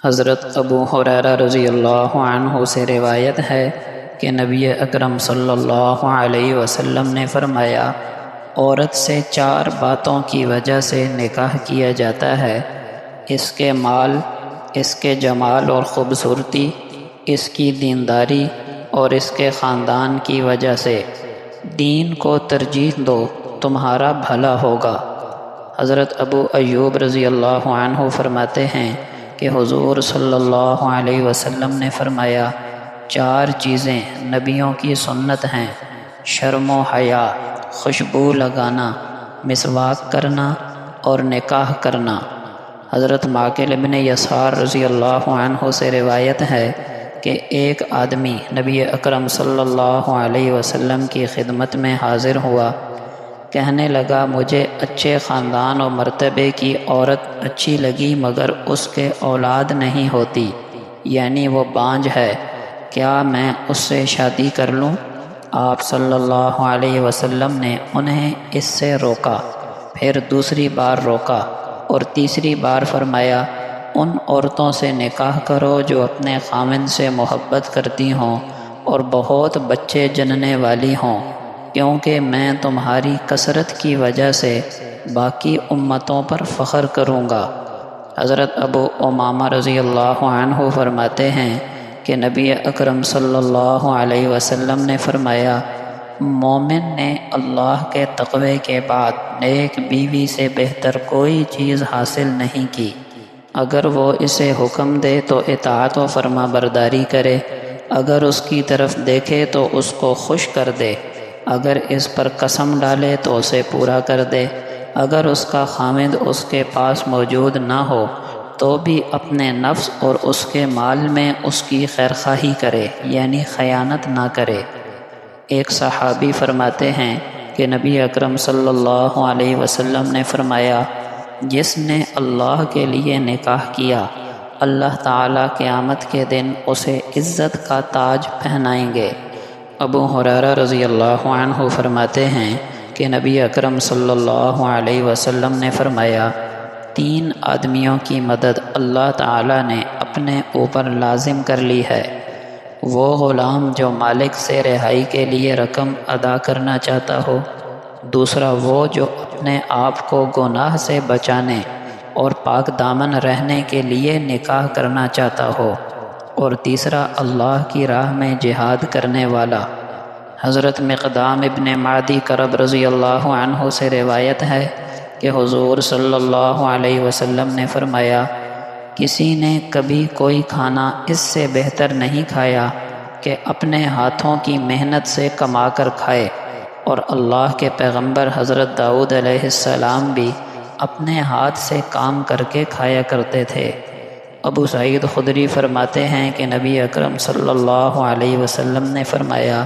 حضرت ابو ہریرہ رضی اللہ عنہ سے روایت ہے کہ نبی اکرم صلی اللہ علیہ وسلم نے فرمایا، عورت سے 4 باتوں کی وجہ سے نکاح کیا جاتا ہے: اس کے مال، اس کے جمال اور خوبصورتی، اس کی دینداری اور اس کے خاندان کی وجہ سے۔ دین کو ترجیح دو، تمہارا بھلا ہوگا۔ حضرت ابو ایوب رضی اللہ عنہ فرماتے ہیں کہ حضور صلی اللہ علیہ وسلم نے فرمایا، 4 چیزیں نبیوں کی سنت ہیں: شرم و حیا، خوشبو لگانا، مسواک کرنا اور نکاح کرنا۔ حضرت معقل بن یسار رضی اللہ عنہ سے روایت ہے کہ ایک آدمی نبی اکرم صلی اللہ علیہ وسلم کی خدمت میں حاضر ہوا، کہنے لگا، مجھے اچھے خاندان و مرتبے کی عورت اچھی لگی مگر اس کے اولاد نہیں ہوتی، یعنی وہ بانجھ ہے، کیا میں اس سے شادی کر لوں؟ آپ صلی اللہ علیہ وسلم نے انہیں اس سے روکا، پھر دوسری بار روکا اور تیسری بار فرمایا، ان عورتوں سے نکاح کرو جو اپنے خاوند سے محبت کرتی ہوں اور بہت بچے جننے والی ہوں، کیونکہ میں تمہاری کثرت کی وجہ سے باقی امتوں پر فخر کروں گا۔ حضرت ابو امامہ رضی اللہ عنہ فرماتے ہیں کہ نبی اکرم صلی اللہ علیہ وسلم نے فرمایا، مومن نے اللہ کے تقوی کے بعد نیک بیوی سے بہتر کوئی چیز حاصل نہیں کی۔ اگر وہ اسے حکم دے تو اطاعت و فرما برداری کرے، اگر اس کی طرف دیکھے تو اس کو خوش کر دے، اگر اس پر قسم ڈالے تو اسے پورا کر دے، اگر اس کا خاوند اس کے پاس موجود نہ ہو تو بھی اپنے نفس اور اس کے مال میں اس کی خیرخواہی کرے، یعنی خیانت نہ کرے۔ ایک صحابی فرماتے ہیں کہ نبی اکرم صلی اللہ علیہ وسلم نے فرمایا، جس نے اللہ کے لیے نکاح کیا، اللہ تعالیٰ قیامت کے دن اسے عزت کا تاج پہنائیں گے۔ ابو ہریرہ رضی اللہ عنہ فرماتے ہیں کہ نبی اکرم صلی اللہ علیہ وسلم نے فرمایا، 3 آدمیوں کی مدد اللہ تعالیٰ نے اپنے اوپر لازم کر لی ہے: وہ غلام جو مالک سے رہائی کے لیے رقم ادا کرنا چاہتا ہو، دوسرا وہ جو اپنے آپ کو گناہ سے بچانے اور پاک دامن رہنے کے لیے نکاح کرنا چاہتا ہو، اور تیسرا اللہ کی راہ میں جہاد کرنے والا۔ حضرت مقدام ابن معدی کرب رضی اللہ عنہ سے روایت ہے کہ حضور صلی اللہ علیہ وسلم نے فرمایا، کسی نے کبھی کوئی کھانا اس سے بہتر نہیں کھایا کہ اپنے ہاتھوں کی محنت سے کما کر کھائے، اور اللہ کے پیغمبر حضرت داؤد علیہ السلام بھی اپنے ہاتھ سے کام کر کے کھایا کرتے تھے۔ ابو سعید خدری فرماتے ہیں کہ نبی اکرم صلی اللہ علیہ وسلم نے فرمایا،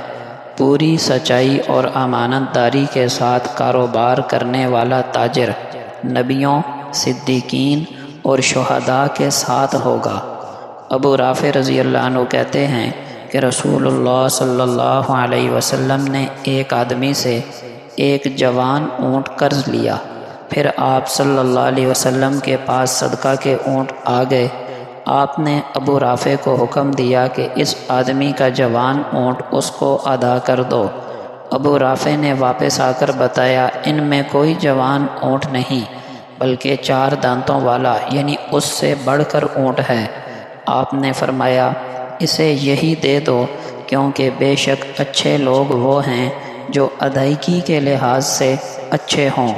پوری سچائی اور امانت داری کے ساتھ کاروبار کرنے والا تاجر نبیوں، صدیقین اور شہداء کے ساتھ ہوگا۔ ابو رافع رضی اللہ عنہ کہتے ہیں کہ رسول اللہ صلی اللہ علیہ وسلم نے ایک آدمی سے ایک جوان اونٹ قرض لیا، پھر آپ صلی اللہ علیہ وسلم کے پاس صدقہ کے اونٹ آ گئے۔ آپ نے ابو رافع کو حکم دیا کہ اس آدمی کا جوان اونٹ اس کو ادا کر دو۔ ابو رافع نے واپس آ کر بتایا، ان میں کوئی جوان اونٹ نہیں بلکہ 4 دانتوں والا، یعنی اس سے بڑھ کر اونٹ ہے۔ آپ نے فرمایا، اسے یہی دے دو، کیونکہ بے شک اچھے لوگ وہ ہیں جو ادائیگی کے لحاظ سے اچھے ہوں۔